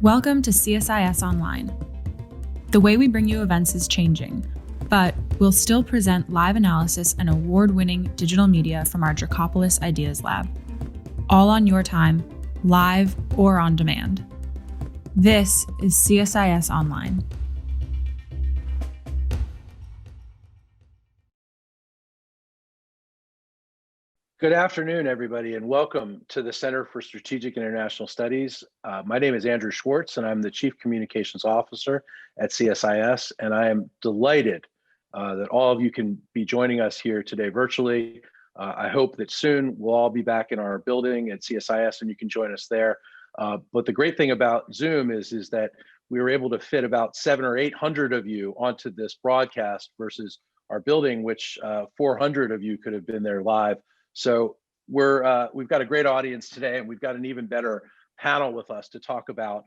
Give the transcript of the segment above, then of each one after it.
Welcome to CSIS Online. The way we bring you events is changing, but we'll still present live analysis and award-winning digital media from our Dracopolis Ideas Lab. All on your time, live or on demand. This is CSIS Online. Good afternoon, everybody, and welcome to the Center for Strategic International Studies. My name is Andrew Schwartz, and I'm the Chief Communications Officer at CSIS, and I am delighted that all of you can be joining us here today virtually. I hope that soon we'll all be back in our building at CSIS and you can join us there. But the great thing about Zoom is that we were able to fit about 700 or 800 of you onto this broadcast versus our building, which 400 of you could have been there live. So we've got a great audience today, and we've got an even better panel with us to talk about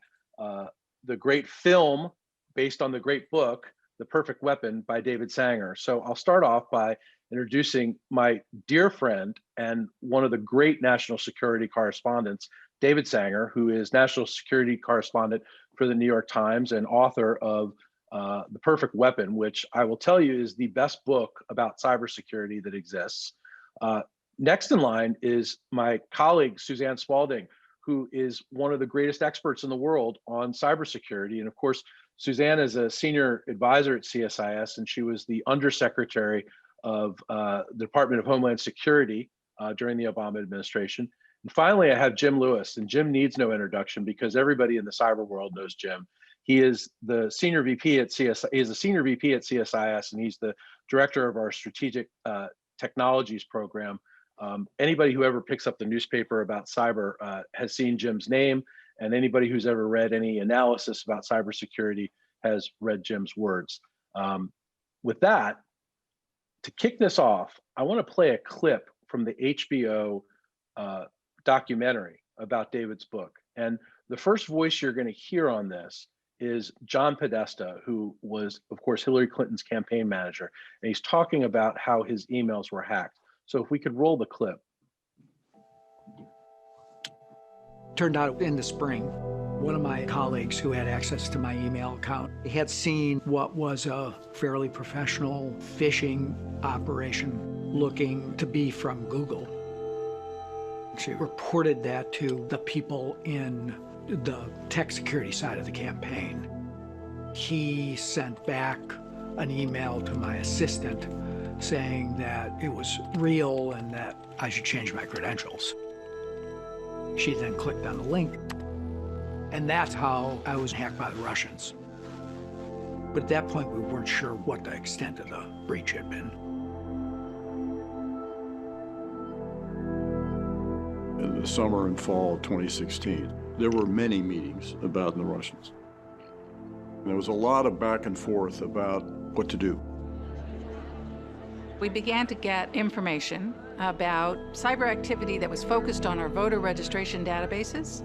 the great film based on the great book, The Perfect Weapon by David Sanger. So I'll start off by introducing my dear friend and one of the great national security correspondents, David Sanger, who is national security correspondent for the New York Times and author of The Perfect Weapon, which I will tell you is the best book about cybersecurity that exists. Next in line is my colleague, Suzanne Spaulding, who is one of the greatest experts in the world on cybersecurity. And of course, Suzanne is a senior advisor at CSIS, and she was the undersecretary of the Department of Homeland Security during the Obama administration. And finally, I have Jim Lewis, and Jim needs no introduction because everybody in the cyber world knows Jim. He is the senior VP at CSIS. He is a senior VP at CSIS, and he's the director of our strategic technologies program. Anybody who ever picks up the newspaper about cyber has seen Jim's name, and anybody who's ever read any analysis about cybersecurity has read Jim's words. With that, to kick this off, I want to play a clip from the HBO documentary about David's book. And the first voice you're going to hear on this is John Podesta, who was, of course, Hillary Clinton's campaign manager. And he's talking about how his emails were hacked. So if we could roll the clip. Turned out in the spring, one of my colleagues who had access to my email account had seen what was a fairly professional phishing operation looking to be from Google. She reported that to the people in the tech security side of the campaign. He sent back an email to my assistant saying that it was real and that I should change my credentials. She then clicked on the link, and that's how I was hacked by the Russians. But at that point, we weren't sure what the extent of the breach had been. In the summer and fall of 2016, there were many meetings about the Russians. And there was a lot of back and forth about what to do. We began to get information about cyber activity that was focused on our voter registration databases.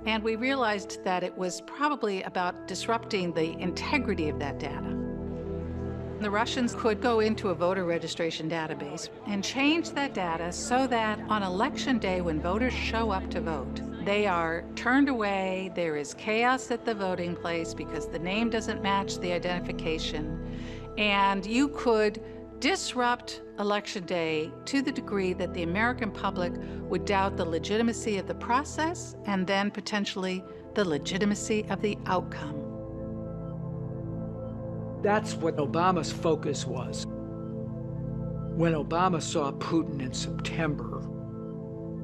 And we realized that it was probably about disrupting the integrity of that data. The Russians could go into a voter registration database and change that data so that on election day when voters show up to vote, they are turned away, there is chaos at the voting place because the name doesn't match the identification. And you could disrupt election day to the degree that the American public would doubt the legitimacy of the process and then potentially the legitimacy of the outcome. That's what Obama's focus was. When Obama saw Putin in September,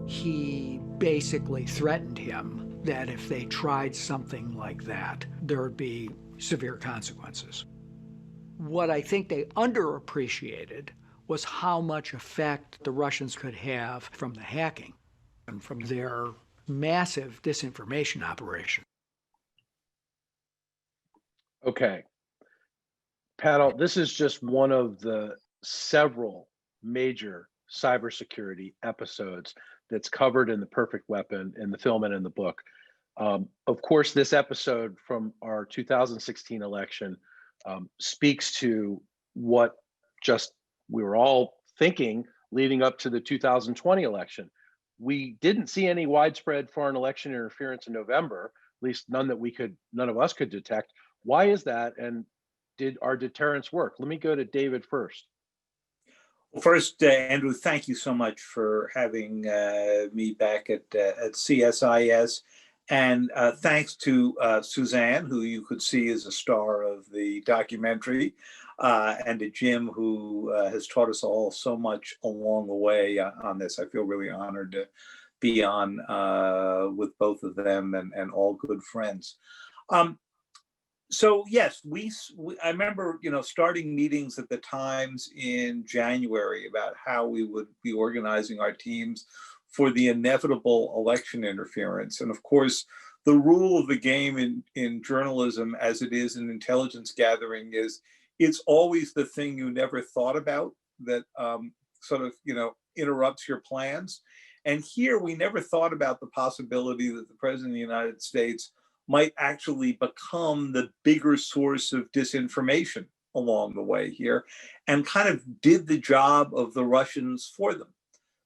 he basically threatened him that if they tried something like that, there would be severe consequences. What I think they underappreciated was how much effect the Russians could have from the hacking and from their massive disinformation operation. Okay. Panel, this is just one of the several major cybersecurity episodes that's covered in The Perfect Weapon in the film and in the book. Of course, this episode from our 2016 election speaks to what just we were all thinking leading up to the 2020 election. we didn't see any widespread foreign election interference in November, at least none of us could detect. Why is that? And did our deterrence work? Let me go to David first. Well, first, Andrew, thank you so much for having me back at CSIS. And thanks to Suzanne, who you could see as a star of the documentary, and to Jim, who has taught us all so much along the way on this. I feel really honored to be on with both of them and all good friends. So yes, I remember, starting meetings at the Times in January about how we would be organizing our teams for the inevitable election interference. And of course, the rule of the game in journalism, as it is in intelligence gathering, is it's always the thing you never thought about that sort of, interrupts your plans. And here we never thought about the possibility that the President of the United States might actually become the bigger source of disinformation along the way here, and kind of did the job of the Russians for them.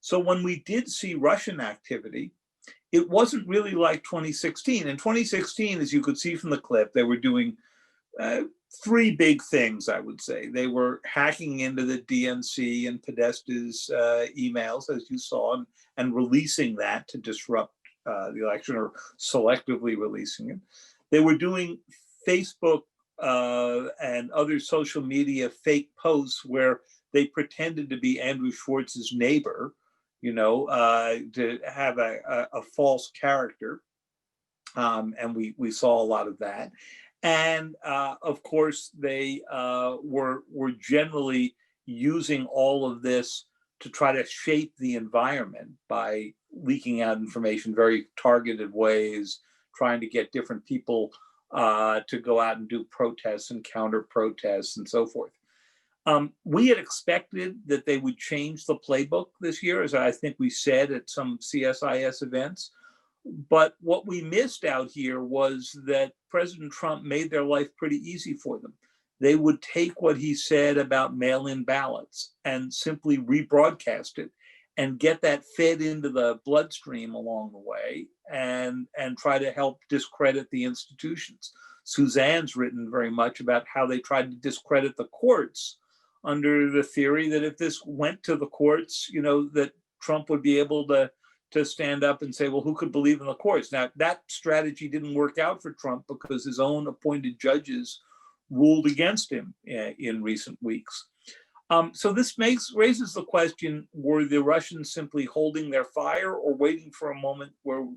So when we did see Russian activity, it wasn't really like 2016. In 2016, as you could see from the clip, they were doing three big things, I would say. They were hacking into the DNC and Podesta's emails, as you saw, and releasing that to disrupt the election, or selectively releasing it. They were doing Facebook and other social media fake posts where they pretended to be Andrew Schwartz's neighbor, to have a false character. And we saw a lot of that. And of course, they were generally using all of this to try to shape the environment by leaking out information, very targeted ways, trying to get different people to go out and do protests and counter protests and so forth. We had expected that they would change the playbook this year, as I think we said at some CSIS events. But what we missed out here was that President Trump made their life pretty easy for them. They would take what he said about mail-in ballots and simply rebroadcast it and get that fed into the bloodstream along the way, and try to help discredit the institutions. Suzanne's written very much about how they tried to discredit the courts under the theory that if this went to the courts, that Trump would be able to stand up and say, well, who could believe in the courts? Now, that strategy didn't work out for Trump because his own appointed judges ruled against him in recent weeks. So this raises the question: were the Russians simply holding their fire, or waiting for a moment where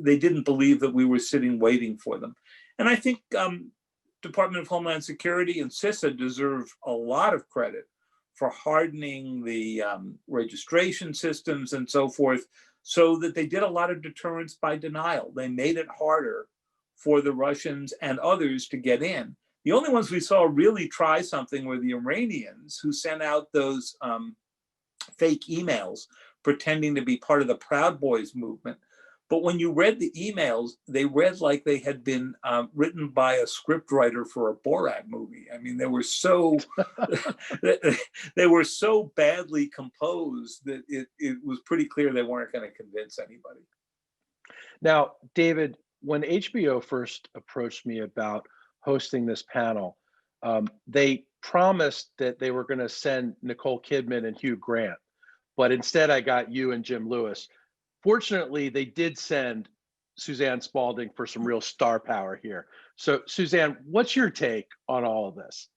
they didn't believe that we were sitting waiting for them? And I think Department of Homeland Security and CISA deserve a lot of credit for hardening the registration systems and so forth, so that they did a lot of deterrence by denial. They made it harder for the Russians and others to get in. The only ones we saw really try something were the Iranians, who sent out those fake emails pretending to be part of the Proud Boys movement. But when you read the emails, they read like they had been written by a scriptwriter for a Borat movie. I mean, they were so badly composed that it was pretty clear they weren't going to convince anybody. Now, David, when HBO first approached me about hosting this panel, they promised that they were going to send Nicole Kidman and Hugh Grant, but instead I got you and Jim Lewis. Fortunately, they did send Suzanne Spaulding for some real star power here. So, Suzanne, what's your take on all of this?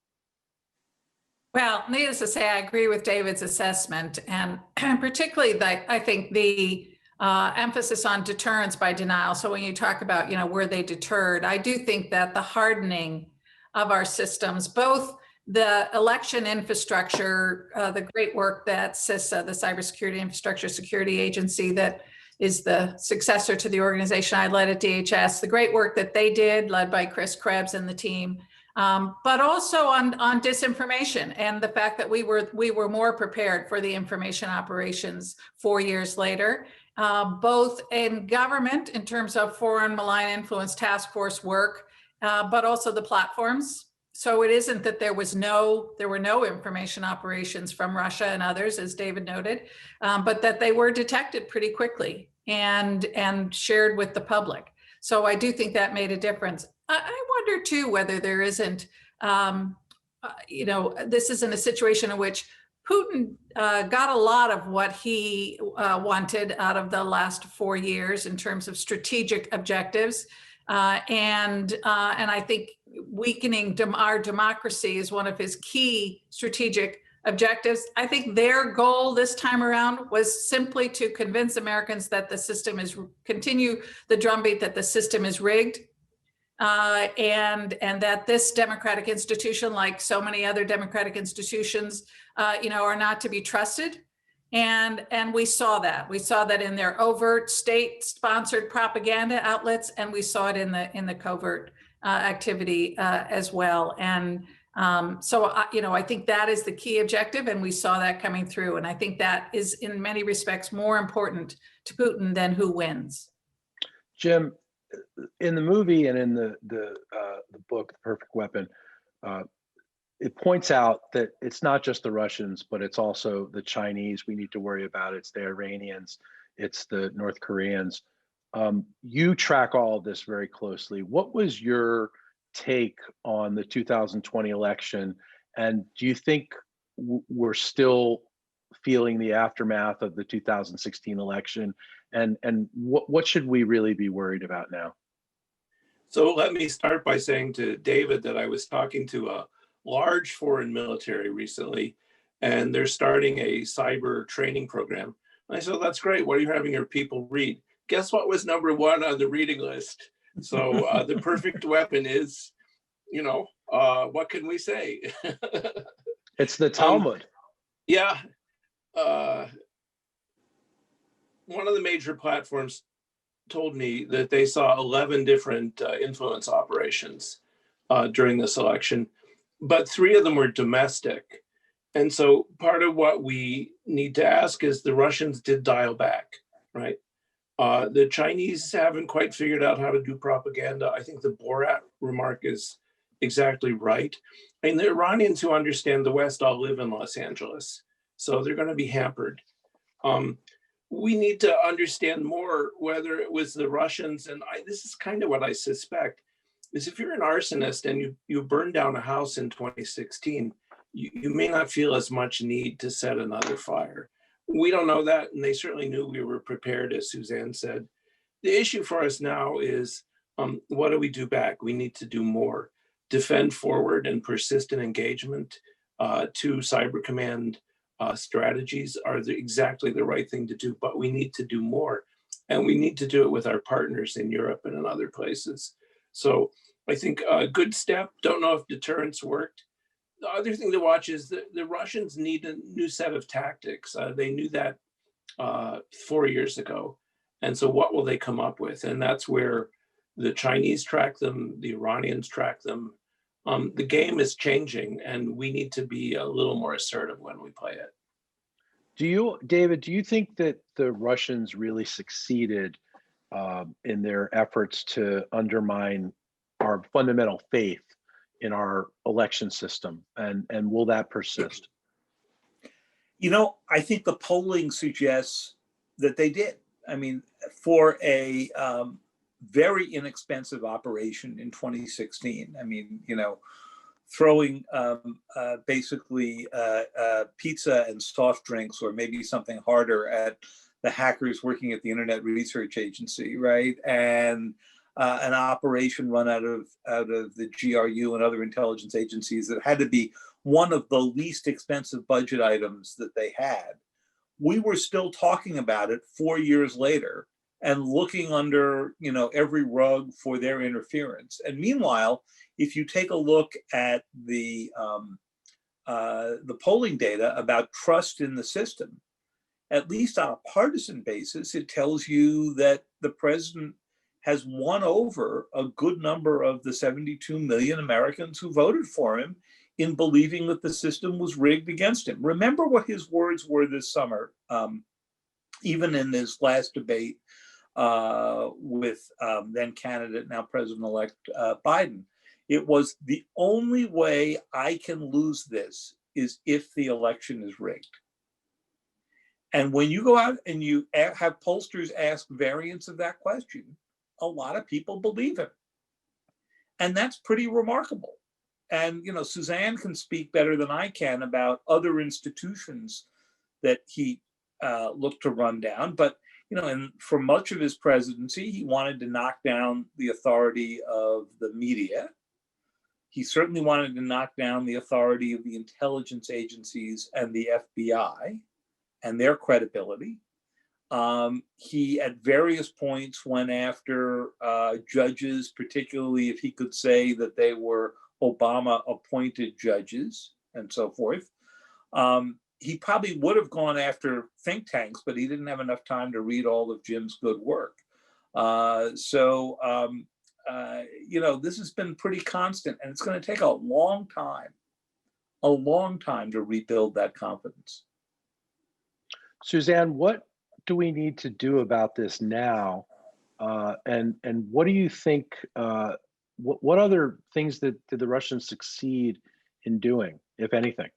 Well, needless to say, I agree with David's assessment, and particularly I think the emphasis on deterrence by denial. So when you talk about, were they deterred? I do think that the hardening of our systems, both the election infrastructure, the great work that CISA, the Cybersecurity Infrastructure Security Agency, that is the successor to the organization I led at DHS, the great work that they did, led by Chris Krebs and the team, but also on disinformation, and the fact that we were more prepared for the information operations 4 years later, both in government in terms of foreign malign influence task force work, but also the platforms So it isn't that there were no information operations from Russia and others, as David noted, but that they were detected pretty quickly and shared with the public. So I do think that made a difference. I wonder too whether there isn't, this isn't a situation in which Putin got a lot of what he wanted out of the last 4 years in terms of strategic objectives. And I think weakening our democracy is one of his key strategic objectives. I think their goal this time around was simply to convince Americans that the system continue the drumbeat that the system is rigged. And that this democratic institution, like so many other democratic institutions, are not to be trusted. And we saw that. We saw that in their overt state-sponsored propaganda outlets, and we saw it in the covert activity as well. And so I think that is the key objective, and we saw that coming through. And I think that is, in many respects, more important to Putin than who wins. Jim, in the movie and in the book, The Perfect Weapon, it points out that it's not just the Russians, but it's also the Chinese we need to worry about. It's the Iranians, it's the North Koreans. You track all of this very closely. What was your take on the 2020 election? And do you think we're still feeling the aftermath of the 2016 election? And what should we really be worried about now? So let me start by saying to David that I was talking to a large foreign military recently, and they're starting a cyber training program. And I said, that's great. What are you having your people read? Guess what was number one on the reading list? So The Perfect Weapon is, what can we say? It's the Talmud. Yeah. One of the major platforms told me that they saw 11 different influence operations during this election, but 3 of them were domestic. And so part of what we need to ask is the Russians did dial back, right? The Chinese haven't quite figured out how to do propaganda. I think the Borat remark is exactly right. And the Iranians who understand the West all live in Los Angeles, so they're going to be hampered. We need to understand more whether it was the Russians, and this is kind of what I suspect, is if you're an arsonist and you burn down a house in 2016, you may not feel as much need to set another fire. We don't know that, and they certainly knew we were prepared, as Suzanne said. The issue for us now is, what do we do back? We need to do more. Defend forward and persistent engagement. 2 Cyber Command strategies are exactly the right thing to do, but we need to do more. And we need to do it with our partners in Europe and in other places. So I think a good step. Don't know if deterrence worked. The other thing to watch is the Russians need a new set of tactics. They knew that 4 years ago. And so what will they come up with? And that's where the Chinese track them, the Iranians track them. The game is changing, and we need to be a little more assertive when we play it. David, do you think that the Russians really succeeded in their efforts to undermine our fundamental faith in our election system, and will that persist? I think the polling suggests that they did. I mean, for a very inexpensive operation in 2016, I mean, throwing basically pizza and soft drinks, or maybe something harder, at the hackers working at the Internet Research Agency, right? And an operation run out of the GRU and other intelligence agencies that had to be one of the least expensive budget items that they had. We were still talking about it 4 years later and looking under, every rug for their interference. And meanwhile, if you take a look at the polling data about trust in the system, at least on a partisan basis, it tells you that the president has won over a good number of the 72 million Americans who voted for him in believing that the system was rigged against him. Remember what his words were this summer, even in his last debate with then candidate, now President-elect Biden. It was the only way I can lose this is if the election is rigged. And when you go out and you have pollsters ask variants of that question, a lot of people believe him. And that's pretty remarkable. And, you know, Suzanne can speak better than I can about other institutions that he looked to run down. But, you know, and for much of his presidency, he wanted to knock down the authority of the media. He certainly wanted to knock down the authority of the intelligence agencies and the FBI and their credibility. He, at various points, went after judges, particularly if he could say that they were Obama-appointed judges and so forth. He probably would have gone after think tanks, but he didn't have enough time to read all of Jim's good work. You know, this has been pretty constant, and it's going to take a long time to rebuild that confidence. Suzanne, what do we need to do about this now? And what do you think, what other things did the Russians succeed in doing, if anything?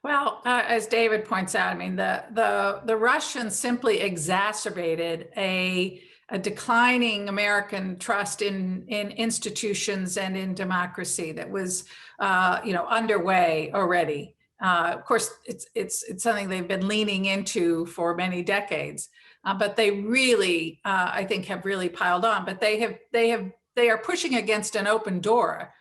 Well, as David points out, I mean, the Russians simply exacerbated a declining American trust in institutions and in democracy that was, you know, underway already. Of course, it's something they've been leaning into for many decades, but they really, I think, have really piled on. But they are pushing against an open door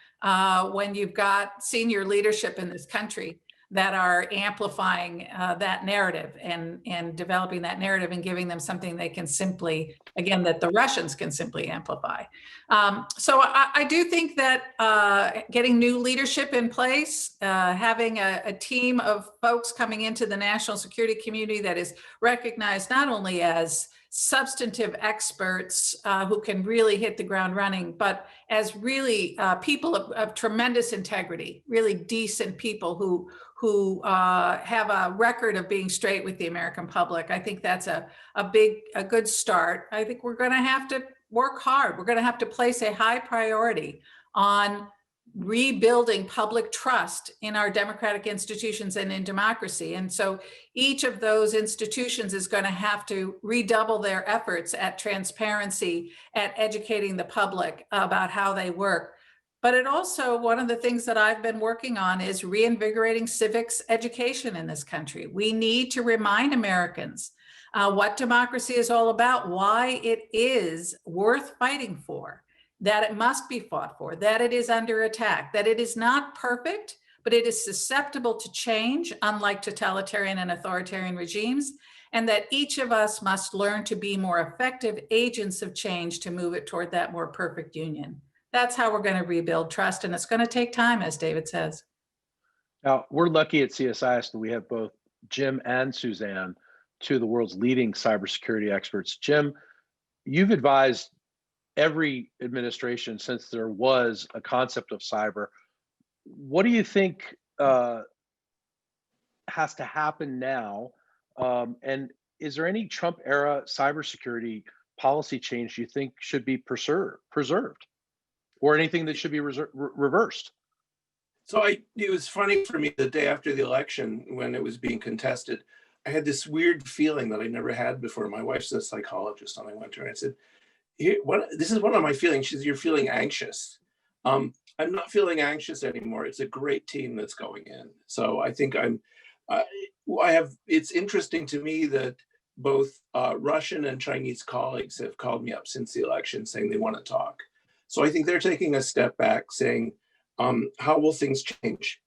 when you've got senior leadership in this country that are amplifying that narrative and developing that narrative and giving them something they can simply, again, that the Russians can simply amplify. So I do think that getting new leadership in place, having a team of folks coming into the national security community that is recognized not only as substantive experts who can really hit the ground running, but as really people of tremendous integrity, really decent people who have a record of being straight with the American public. I think that's a good start. I think we're going to have to work hard. We're going to have to place a high priority on rebuilding public trust in our democratic institutions and in democracy. And so each of those institutions is going to have to redouble their efforts at transparency, at educating the public about how they work. But it also, one of the things that I've been working on is reinvigorating civics education in this country. We need to remind Americans what democracy is all about, why it is worth fighting for, that it must be fought for, that it is under attack, that it is not perfect, but it is susceptible to change, unlike totalitarian and authoritarian regimes, and that each of us must learn to be more effective agents of change to move it toward that more perfect union. That's how we're going to rebuild trust, and it's going to take time, as David says. Now, we're lucky at CSIS that we have both Jim and Suzanne, two of the world's leading cybersecurity experts. Jim, you've advised every administration since there was a concept of cyber. What do you think has to happen now? And is there any Trump era cybersecurity policy change you think should be preserved, or anything that should be reversed? So it was funny for me the day after the election when it was being contested. I had this weird feeling that I never had before. My wife's a psychologist, and I went to her and I said, this is one of my feelings. She says, you're feeling anxious. I'm not feeling anxious anymore. It's a great team that's going in. So I think it's interesting to me that both Russian and Chinese colleagues have called me up since the election saying they want to talk. So I think they're taking a step back saying, how will things change?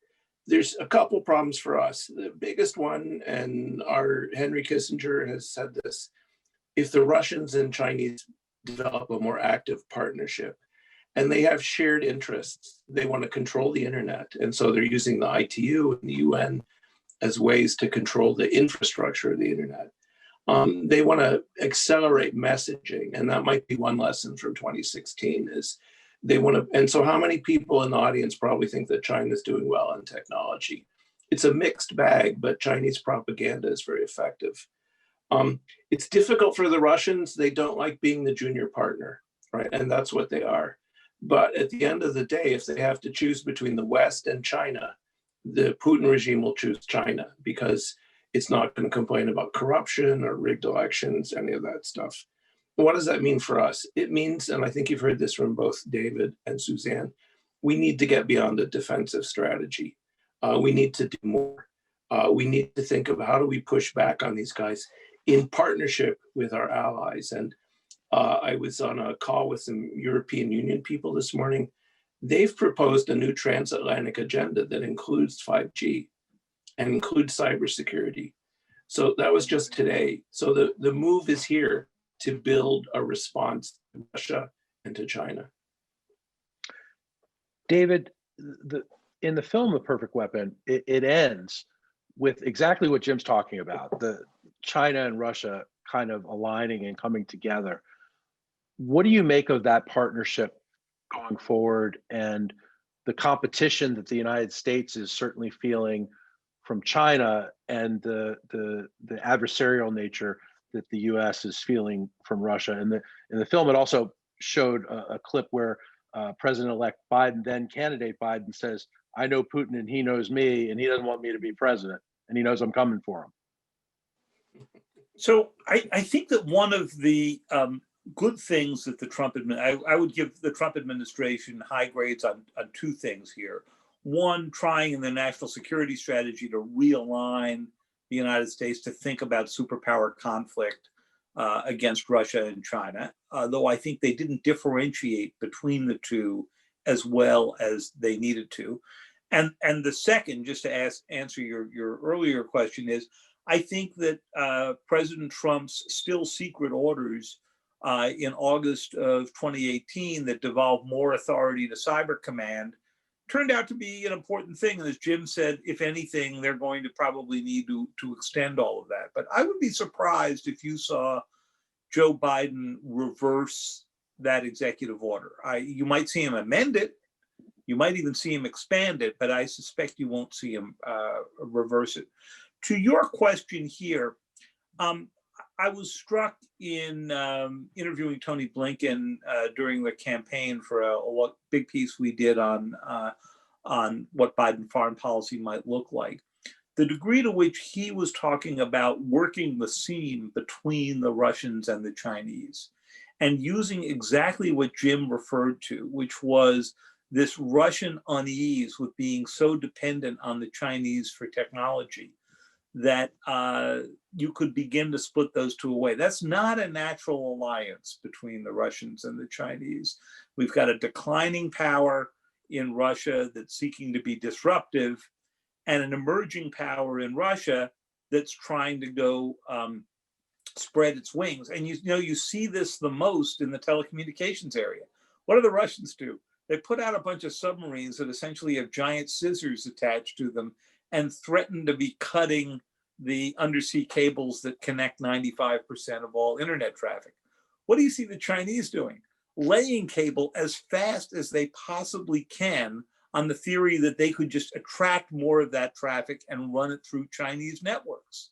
There's a couple problems for us. The biggest one, and our Henry Kissinger has said this, if the Russians and Chinese develop a more active partnership and they have shared interests, they want to control the internet. And so they're using the ITU and the UN as ways to control the infrastructure of the internet. They want to accelerate messaging. And that might be one lesson from 2016 is they want to, and so how many people in the audience probably think that China's doing well in technology? It's a mixed bag, but Chinese propaganda is very effective. It's difficult for the Russians. They don't like being the junior partner, right? And that's what they are. But at the end of the day, if they have to choose between the West and China, the Putin regime will choose China because it's not going to complain about corruption or rigged elections, any of that stuff. What does that mean for us? It means, and I think you've heard this from both David and Suzanne, we need to get beyond a defensive strategy. We need to do more. We need to think of how do we push back on these guys in partnership with our allies. And I was on a call with some European Union people this morning. They've proposed a new transatlantic agenda that includes 5G and includes cybersecurity. So that was just today. So the move is here to build a response to Russia and to China. David, in the film The Perfect Weapon, it ends with exactly what Jim's talking about, the China and Russia kind of aligning and coming together. What do you make of that partnership going forward and the competition that the United States is certainly feeling from China and the adversarial nature that the U.S. is feeling from Russia? And in the film, it also showed a clip where President-elect Biden, then candidate Biden, says, "I know Putin and he knows me, and he doesn't want me to be president, and he knows I'm coming for him." So I think that one of the good things that the Trump I would give the Trump administration high grades on two things here. One, trying in the national security strategy to realign the United States to think about superpower conflict against Russia and China, though I think they didn't differentiate between the two as well as they needed to. And the second, just to answer your earlier question, is I think that President Trump's still secret orders in August of 2018 that devolved more authority to Cyber Command turned out to be an important thing. And as Jim said, if anything, they're going to probably need to extend all of that. But I would be surprised if you saw Joe Biden reverse that executive order. You might see him amend it. You might even see him expand it, but I suspect you won't see him reverse it. To your question here, I was struck in interviewing Tony Blinken during the campaign for a big piece we did on what Biden foreign policy might look like. The degree to which he was talking about working the seam between the Russians and the Chinese and using exactly what Jim referred to, which was this Russian unease with being so dependent on the Chinese for technology that you could begin to split those two away. That's not a natural alliance between the Russians and the Chinese. We've got a declining power in Russia that's seeking to be disruptive, and an emerging power in Russia that's trying to go spread its wings. And you see this the most in the telecommunications area. What do the Russians do? They put out a bunch of submarines that essentially have giant scissors attached to them and threaten to be cutting the undersea cables that connect 95% of all internet traffic. What do you see the Chinese doing? Laying cable as fast as they possibly can on the theory that they could just attract more of that traffic and run it through Chinese networks.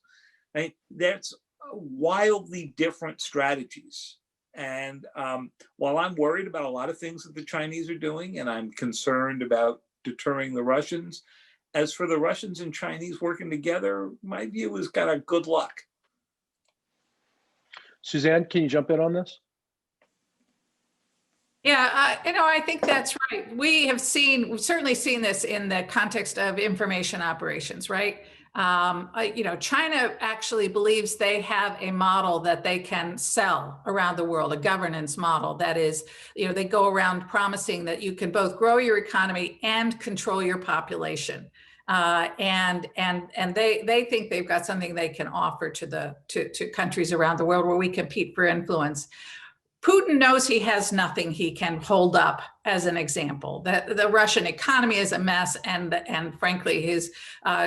Right? That's wildly different strategies. And while I'm worried about a lot of things that the Chinese are doing, and I'm concerned about deterring the Russians, as for the Russians and Chinese working together, my view is kind of good luck. Suzanne, can you jump in on this? Yeah, I think that's right. We've certainly seen this in the context of information operations, right? China actually believes they have a model that they can sell around the world, a governance model that is, they go around promising that you can both grow your economy and control your population. And they think they've got something they can offer to countries around the world where we compete for influence. Putin knows he has nothing he can hold up as an example. That the Russian economy is a mess, and frankly, his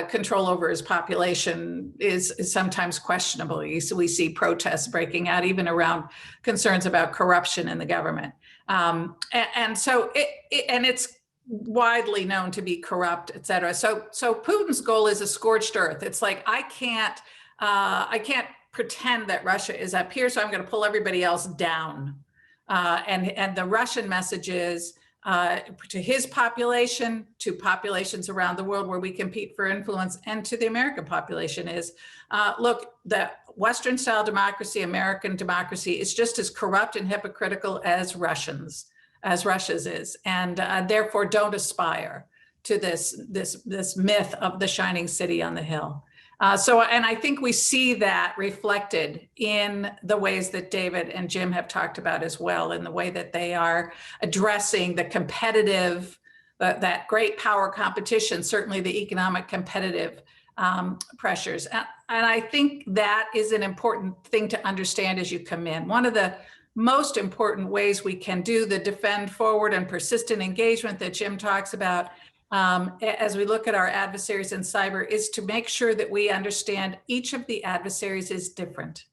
control over his population is sometimes questionable. We see protests breaking out even around concerns about corruption in the government, and so it's widely known to be corrupt, et cetera. So Putin's goal is a scorched earth. It's like I can't pretend that Russia is up here, so I'm going to pull everybody else down. And the Russian message is, to his population, to populations around the world where we compete for influence, and to the American population is, look, the Western style democracy, American democracy is just as corrupt and hypocritical as Russia's is. And therefore don't aspire to this myth of the shining city on the hill. And I think we see that reflected in the ways that David and Jim have talked about as well, in the way that they are addressing the competitive, that great power competition, certainly the economic competitive pressures. And I think that is an important thing to understand as you come in. One of the most important ways we can do the defend forward and persistent engagement that Jim talks about as we look at our adversaries in cyber is to make sure that we understand each of the adversaries is different.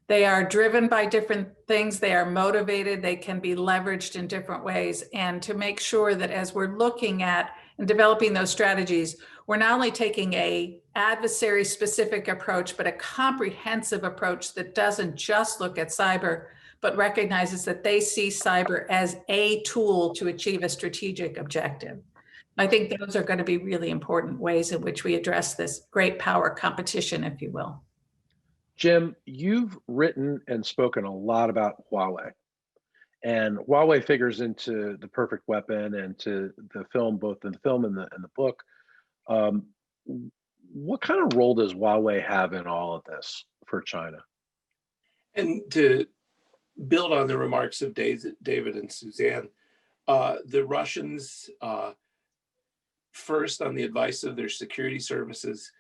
They are driven by different things. They are motivated. They can be leveraged in different ways. And to make sure that as we're looking at and developing those strategies, we're not only taking a adversary specific approach, but a comprehensive approach that doesn't just look at cyber, but recognizes that they see cyber as a tool to achieve a strategic objective. I think those are going to be really important ways in which we address this great power competition, if you will. Jim, you've written and spoken a lot about Huawei, and Huawei figures into The Perfect Weapon and to the film, both in the film and the book. What kind of role does Huawei have in all of this for China? And to build on the remarks of David and Suzanne, the Russians, first on the advice of their security services,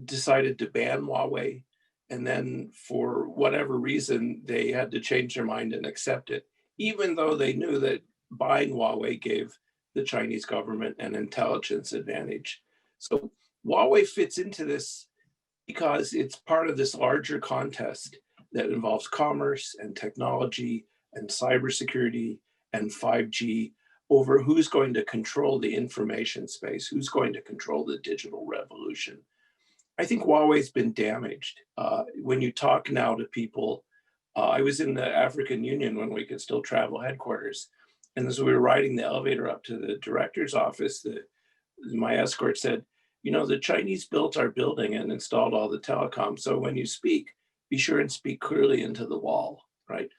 decided to ban Huawei. And then for whatever reason, they had to change their mind and accept it, even though they knew that buying Huawei gave the Chinese government an intelligence advantage. So Huawei fits into this because it's part of this larger contest that involves commerce and technology and cybersecurity and 5G over who's going to control the information space, who's going to control the digital revolution. I think Huawei's been damaged. When you talk now to people, I was in the African Union when we could still travel headquarters. And as we were riding the elevator up to the director's office, my escort said, you know, the Chinese built our building and installed all the telecom. So when you speak, be sure and speak clearly into the wall, right?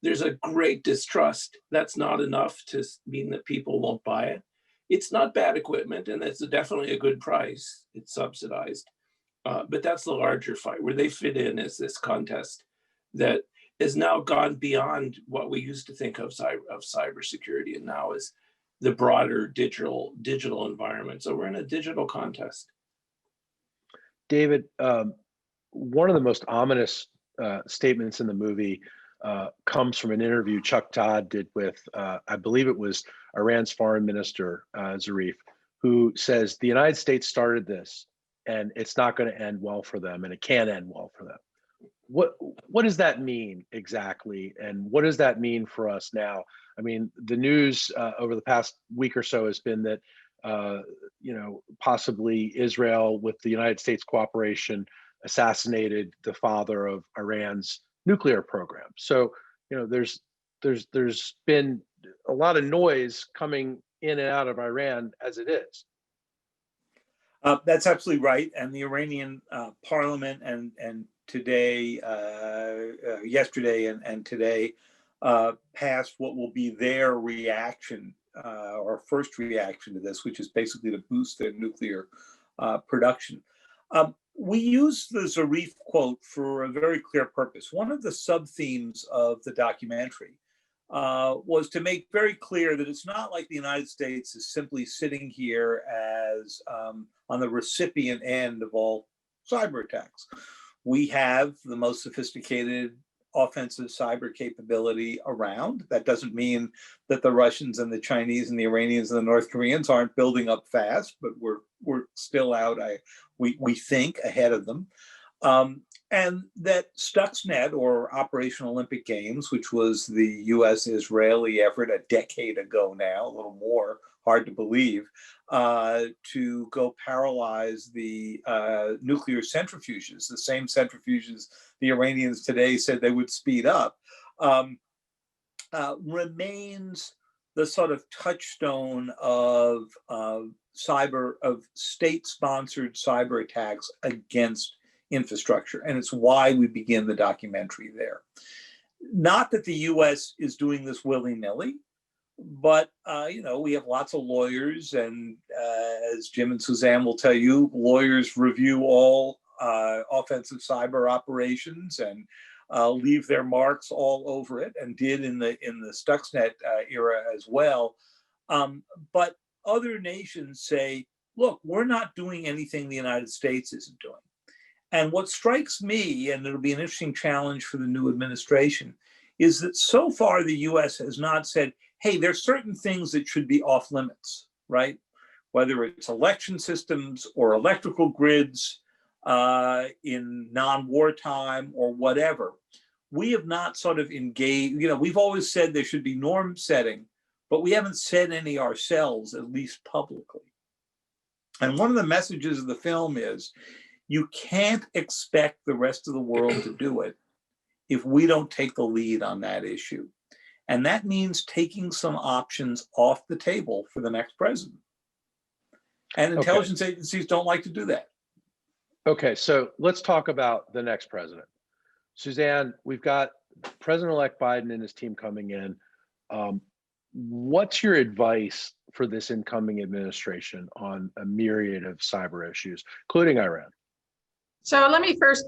There's a great distrust. That's not enough to mean that people won't buy it. It's not bad equipment, and it's definitely a good price. It's subsidized. But that's the larger fight where they fit in as this contest that has now gone beyond what we used to think of cybersecurity, and now is the broader digital environment. So we're in a digital contest. David, one of the most ominous statements in the movie comes from an interview Chuck Todd did with, I believe it was Iran's foreign minister, Zarif, who says the United States started this and it's not going to end well for them, and it can't end well for them. What does that mean exactly? And what does that mean for us now? I mean, the news over the past week or so has been that, possibly Israel, with the United States cooperation, assassinated the father of Iran's nuclear program. So, there's been a lot of noise coming in and out of Iran as it is. That's absolutely right. And the Iranian parliament and today, yesterday and today, passed what will be their reaction, or first reaction to this, which is basically to boost their nuclear production. We use the Zarif quote for a very clear purpose. One of the sub-themes of the documentary was to make very clear that it's not like the United States is simply sitting here as on the recipient end of all cyber attacks. We have the most sophisticated offensive cyber capability around. That doesn't mean that the Russians and the Chinese and the Iranians and the North Koreans aren't building up fast, but we're still out, we think, ahead of them. And that Stuxnet, or Operation Olympic Games, which was the US-Israeli effort a decade ago now, a little more, hard to believe, to go paralyze the nuclear centrifuges, the same centrifuges the Iranians today said they would speed up, remains the sort of touchstone of state-sponsored cyber attacks against infrastructure, and it's why we begin the documentary there. Not that the U.S. is doing this willy-nilly, but we have lots of lawyers, and as Jim and Suzanne will tell you, lawyers review all offensive cyber operations and leave their marks all over it, and did in the Stuxnet era as well. But other nations say, look, we're not doing anything the United States isn't doing. And what strikes me, and it'll be an interesting challenge for the new administration, is that so far the US has not said, hey, there's certain things that should be off limits, right? Whether it's election systems or electrical grids in non-wartime or whatever. We have not sort of engaged, we've always said there should be norm setting, but we haven't said any ourselves, at least publicly. And one of the messages of the film is, you can't expect the rest of the world to do it if we don't take the lead on that issue. And that means taking some options off the table for the next president. And intelligence agencies don't like to do that. Okay, so let's talk about the next president. Suzanne, we've got President-elect Biden and his team coming in. What's your advice for this incoming administration on a myriad of cyber issues, including Iran? So let me first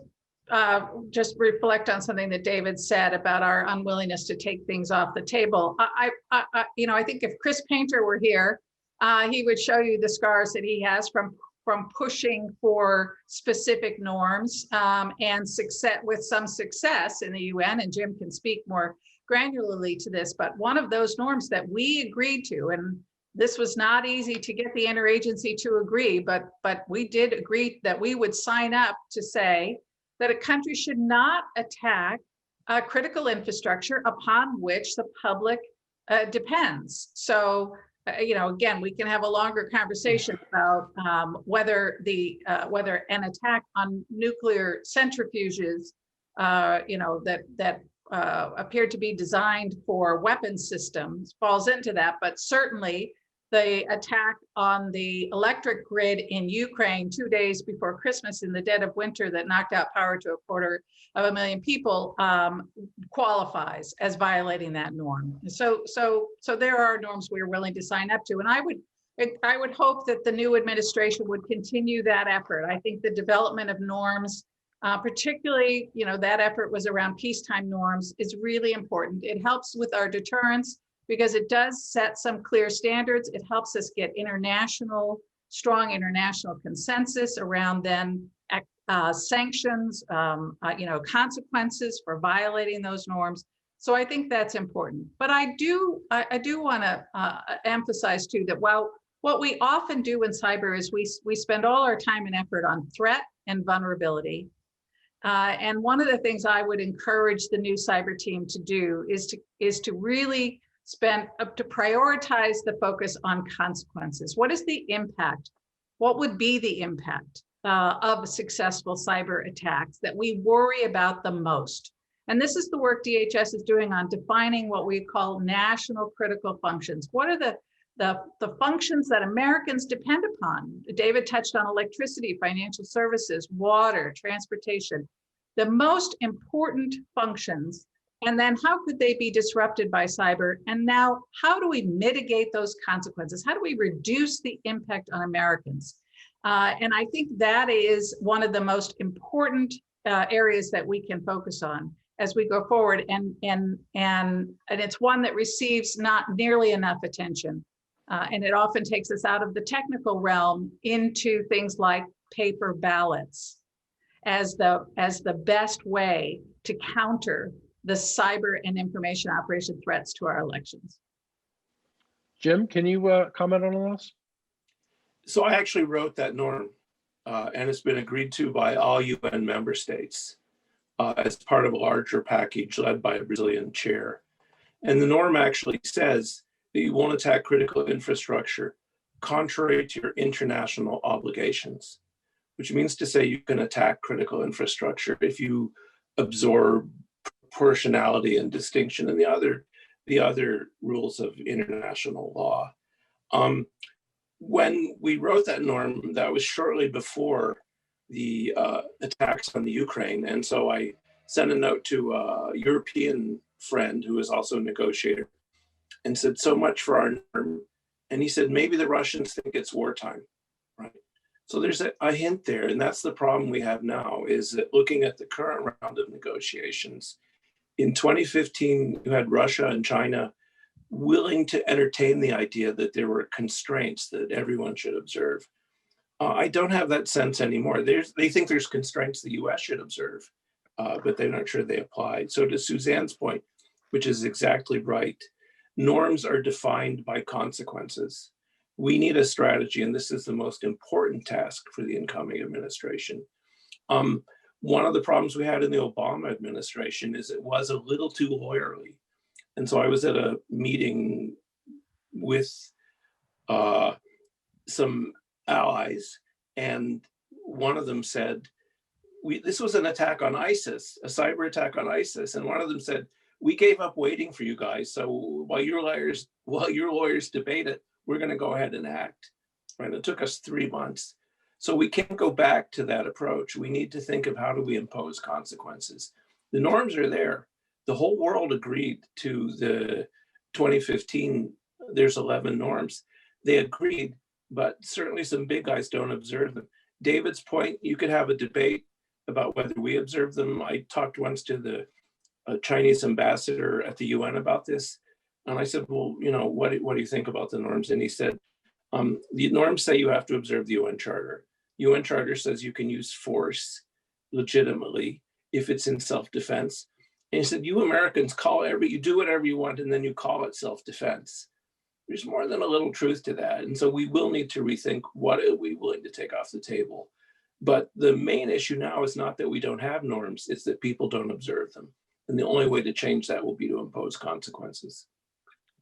just reflect on something that David said about our unwillingness to take things off the table. I think if Chris Painter were here, he would show you the scars that he has from pushing for specific norms and success with some success in the UN, and Jim can speak more granularly to this, but one of those norms that we agreed to, and this was not easy to get the interagency to agree, but we did agree that we would sign up to say that a country should not attack critical infrastructure upon which the public depends. So, again, we can have a longer conversation about whether an attack on nuclear centrifuges, that appeared to be designed for weapons systems falls into that, but certainly the attack on the electric grid in Ukraine 2 days before Christmas in the dead of winter that knocked out power to 250,000 people qualifies as violating that norm. So there are norms we're willing to sign up to, and I would hope that the new administration would continue that effort. I think the development of norms, particularly, that effort was around peacetime norms, is really important. It helps with our deterrence because it does set some clear standards. It helps us get strong international consensus around then sanctions, consequences for violating those norms. So I think that's important. But I do want to emphasize too that while what we often do in cyber is we spend all our time and effort on threat and vulnerability. And one of the things I would encourage the new cyber team to do is to really to prioritize the focus on consequences. What is the impact? What would be the impact of successful cyber attacks that we worry about the most? And this is the work DHS is doing on defining what we call national critical functions. What are the functions that Americans depend upon? David touched on electricity, financial services, water, transportation, the most important functions. And then how could they be disrupted by cyber? And now, how do we mitigate those consequences? How do we reduce the impact on Americans? And I think that is one of the most important areas that we can focus on as we go forward. And it's one that receives not nearly enough attention. And it often takes us out of the technical realm into things like paper ballots as the best way to counter the cyber and information operation threats to our elections. Jim, can you comment on this? So I actually wrote that norm, and it's been agreed to by all UN member states as part of a larger package led by a Brazilian chair. And the norm actually says that you won't attack critical infrastructure contrary to your international obligations, which means to say you can attack critical infrastructure if you absorb proportionality and distinction in the other the other rules of international law. When we wrote that norm, that was shortly before the attacks on the Ukraine. And so I sent a note to a European friend who is also a negotiator and said, so much for our norm. And he said, maybe the Russians think it's wartime, right? So there's a hint there. And that's the problem we have now, is that looking at the current round of negotiations, in 2015, you had Russia and China willing to entertain the idea that there were constraints that everyone should observe. I don't have that sense anymore. They think there's constraints the US should observe, but they're not sure they apply. So to Suzanne's point, which is exactly right, norms are defined by consequences. We need a strategy, and this is the most important task for the incoming administration. One of the problems we had in the Obama administration is it was a little too lawyerly. And so I was at a meeting with some allies, and one of them said, this was an attack on ISIS, a cyber attack on ISIS. And one of them said, we gave up waiting for you guys. So while your lawyers debate it, we're going to go ahead and act. Right? It took us 3 months. So we can't go back to that approach. We need to think of how do we impose consequences. The norms are there. The whole world agreed to the 2015, there's 11 norms. They agreed, but certainly some big guys don't observe them. David's point, you could have a debate about whether we observe them. I talked once to the Chinese ambassador at the UN about this. And I said, well, what do you think about the norms? And he said, the norms say you have to observe the UN Charter. UN Charter says you can use force legitimately if it's in self-defense. And he said, you Americans you do whatever you want, and then you call it self-defense. There's more than a little truth to that. And so we will need to rethink what are we willing to take off the table. But the main issue now is not that we don't have norms, it's that people don't observe them. And the only way to change that will be to impose consequences.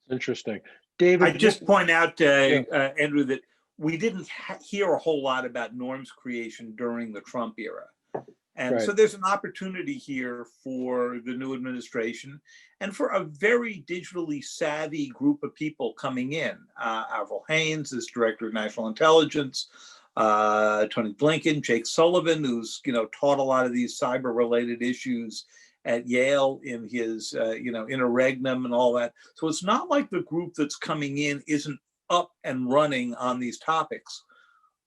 Interesting. David, I just point out, Andrew, that we didn't hear a whole lot about norms creation during the Trump era. And so there's an opportunity here for the new administration and for a very digitally savvy group of people coming in. Avril Haines is Director of National Intelligence, Tony Blinken, Jake Sullivan, who's taught a lot of these cyber-related issues at Yale in his interregnum and all that. So it's not like the group that's coming in isn't up and running on these topics.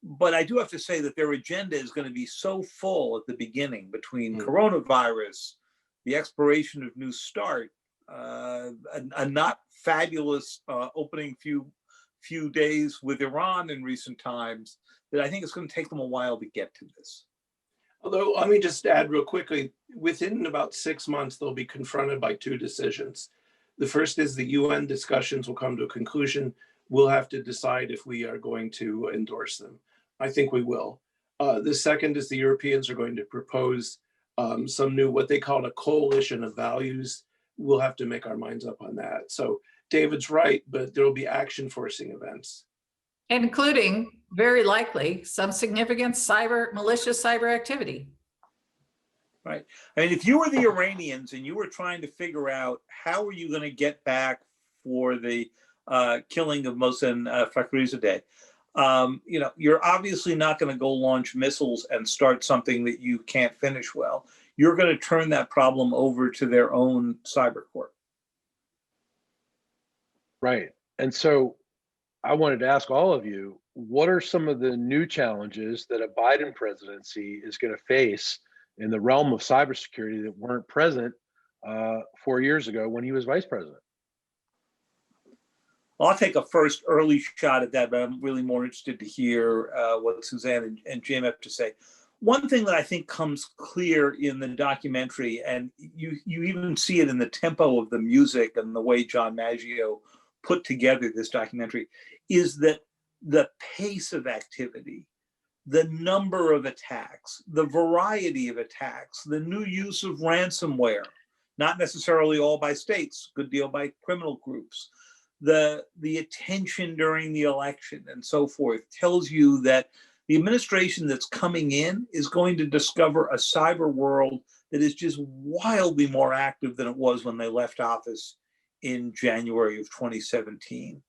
But I do have to say that their agenda is going to be so full at the beginning between coronavirus, the expiration of New START, a not fabulous opening few days with Iran in recent times, that I think it's going to take them a while to get to this. Although, let me just add real quickly, within about 6 months, they'll be confronted by two decisions. The first is the UN discussions will come to a conclusion. We'll have to decide if we are going to endorse them. I think we will. The second is the Europeans are going to propose some new, what they call a coalition of values. We'll have to make our minds up on that. So David's right, but there will be action forcing events. Including, very likely, some significant malicious cyber activity. Right. I mean, if you were the Iranians and you were trying to figure out how are you going to get back for the killing of Mohsen Fakhrizadeh, you're obviously not going to go launch missiles and start something that you can't finish well. You're going to turn that problem over to their own cyber court. Right. And so I wanted to ask all of you, what are some of the new challenges that a Biden presidency is going to face in the realm of cybersecurity that weren't present 4 years ago when he was vice president? Well, I'll take a first early shot at that, but I'm really more interested to hear what Suzanne and Jim have to say. One thing that I think comes clear in the documentary, and you even see it in the tempo of the music and the way John Maggio put together this documentary, is that the pace of activity, the number of attacks, the variety of attacks, the new use of ransomware, not necessarily all by states, good deal by criminal groups, the attention during the election and so forth, tells you that the administration that's coming in is going to discover a cyber world that is just wildly more active than it was when they left office in January of 2017.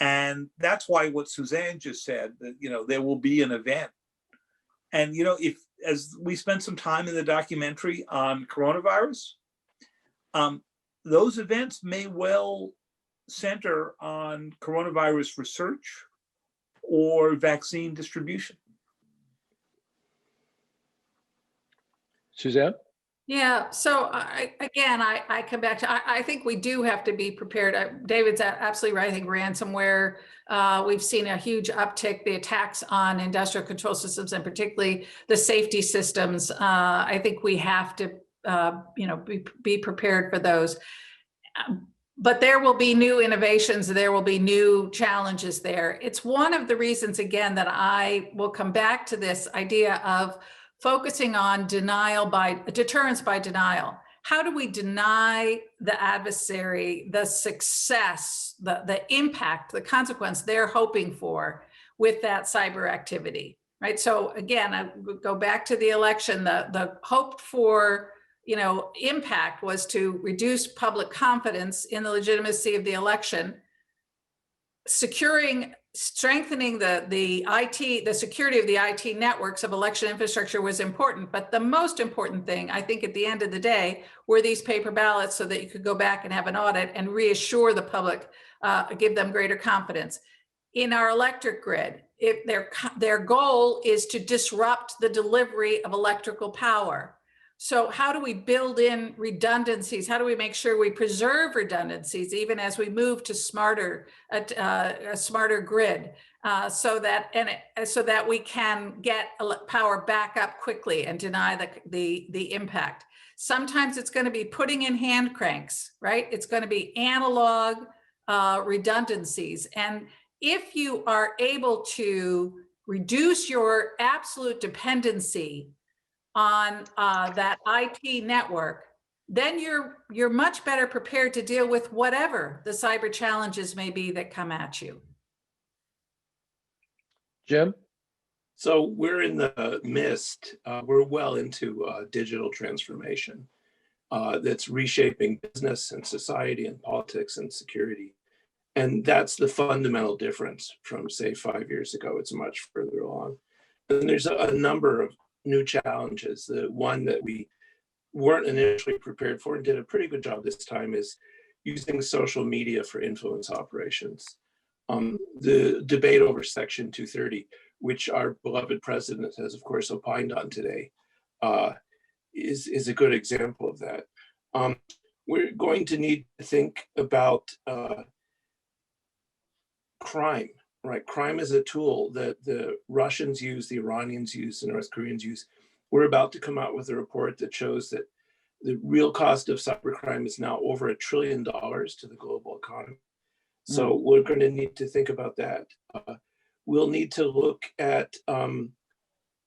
And that's why what Suzanne just said, that, there will be an event. And, if, as we spent some time in the documentary on coronavirus, those events may well center on coronavirus research or vaccine distribution. Suzanne? Yeah, so I come back to, I think we do have to be prepared. David's absolutely right. I think ransomware, we've seen a huge uptick, the attacks on industrial control systems and particularly the safety systems. I think we have to, be prepared for those. But there will be new innovations, there will be new challenges there. It's one of the reasons, again, that I will come back to this idea of focusing on deterrence by denial. How do we deny the adversary the success, the impact, the consequence they're hoping for with that cyber activity, right? So again, I go back to the election, the hoped for impact was to reduce public confidence in the legitimacy of the election, strengthening the security of the IT networks of election infrastructure was important. But the most important thing, I think, at the end of the day, were these paper ballots so that you could go back and have an audit and reassure the public, give them greater confidence. In our electric grid, if their goal is to disrupt the delivery of electrical power. So how do we build in redundancies? How do we make sure we preserve redundancies even as we move to a smarter grid, so that we can get power back up quickly and deny the impact? Sometimes it's going to be putting in hand cranks, right? It's going to be analog redundancies, and if you are able to reduce your absolute dependency on that IT network, then you're much better prepared to deal with whatever the cyber challenges may be that come at you. Jim? So we're in the midst, we're well into digital transformation that's reshaping business and society and politics and security. And that's the fundamental difference from, say, 5 years ago. It's much further along. And there's a number of new challenges. The one that we weren't initially prepared for and did a pretty good job this time is using social media for influence operations. The debate over Section 230, which our beloved president has, of course, opined on today, is a good example of that. We're going to need to think about crime. Right, crime is a tool that the Russians use, the Iranians use, the North Koreans use. We're about to come out with a report that shows that the real cost of cybercrime is now over $1 trillion to the global economy. So we're going to need to think about that. We'll need to look at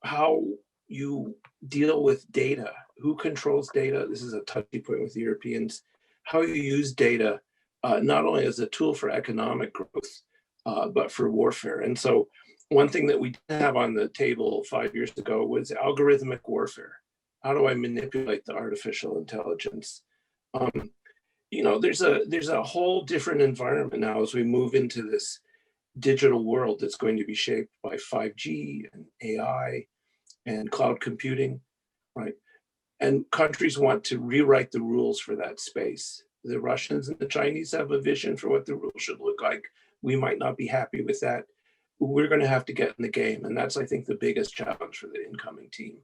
how you deal with data. Who controls data? This is a touchy point with the Europeans. How you use data, not only as a tool for economic growth, but for warfare. And so one thing that we didn't have on the table 5 years ago was algorithmic warfare. How do I manipulate the artificial intelligence? There's a whole different environment now as we move into this digital world that's going to be shaped by 5G and AI and cloud computing, right? And countries want to rewrite the rules for that space. The Russians and the Chinese have a vision for what the rules should look like. We might not be happy with that. We're going to have to get in the game. And that's, I think, the biggest challenge for the incoming team.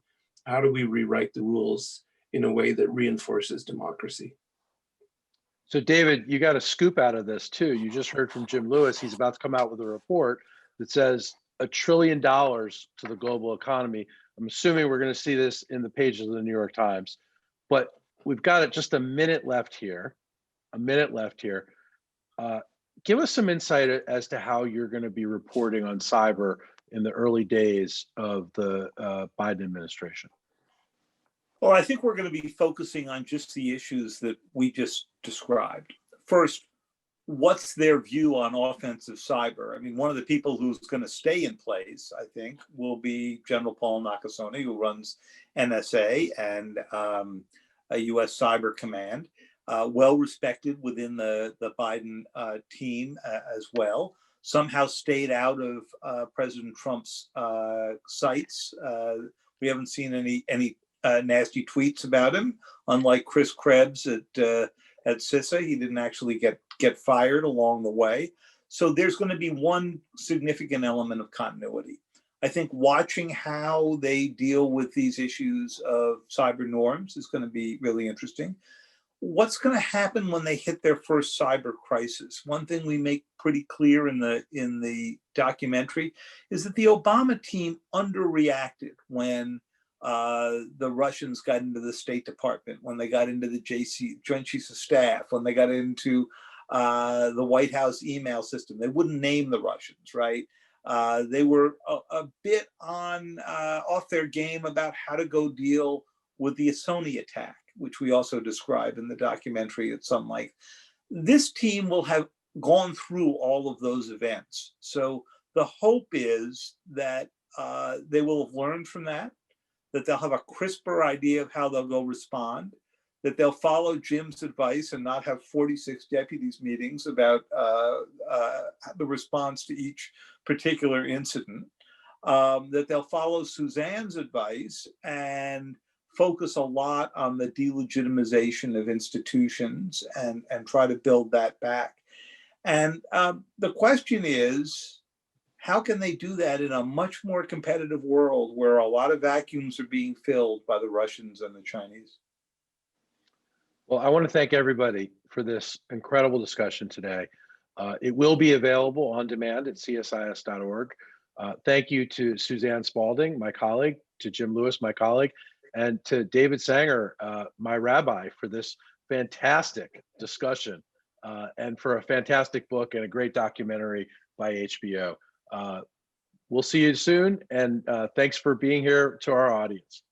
How do we rewrite the rules in a way that reinforces democracy? So David, you got a scoop out of this too. You just heard from Jim Lewis. He's about to come out with a report that says $1 trillion to the global economy. I'm assuming we're going to see this in the pages of the New York Times, but we've got just a minute left here. Give us some insight as to how you're going to be reporting on cyber in the early days of the Biden administration. Well, I think we're going to be focusing on just the issues that we just described. First, what's their view on offensive cyber? I mean, one of the people who's going to stay in place, I think, will be General Paul Nakasone, who runs NSA and a U.S. Cyber Command. well respected within the Biden team as well. Somehow stayed out of President Trump's sights. We haven't seen any nasty tweets about him. Unlike Chris Krebs at CISA, he didn't actually get fired along the way. So there's going to be one significant element of continuity. I think watching how they deal with these issues of cyber norms is going to be really interesting. What's going to happen when they hit their first cyber crisis? One thing we make pretty clear in the documentary is that the Obama team underreacted when the Russians got into the State Department, when they got into the Joint Chiefs of Staff, when they got into the White House email system. They wouldn't name the Russians, right? They were a bit off their game about how to go deal with the Sony attack, which we also describe in the documentary at some length. This team will have gone through all of those events. So the hope is that they will have learned from that they'll have a crisper idea of how they'll go respond, that they'll follow Jim's advice and not have 46 deputies meetings about the response to each particular incident, that they'll follow Suzanne's advice and focus a lot on the delegitimization of institutions and try to build that back. And the question is, how can they do that in a much more competitive world where a lot of vacuums are being filled by the Russians and the Chinese? Well, I want to thank everybody for this incredible discussion today. It will be available on demand at csis.org. Thank you to Suzanne Spaulding, my colleague, to Jim Lewis, my colleague, and to David Sanger, my rabbi, for this fantastic discussion and for a fantastic book and a great documentary by HBO. We'll see you soon, and thanks for being here to our audience.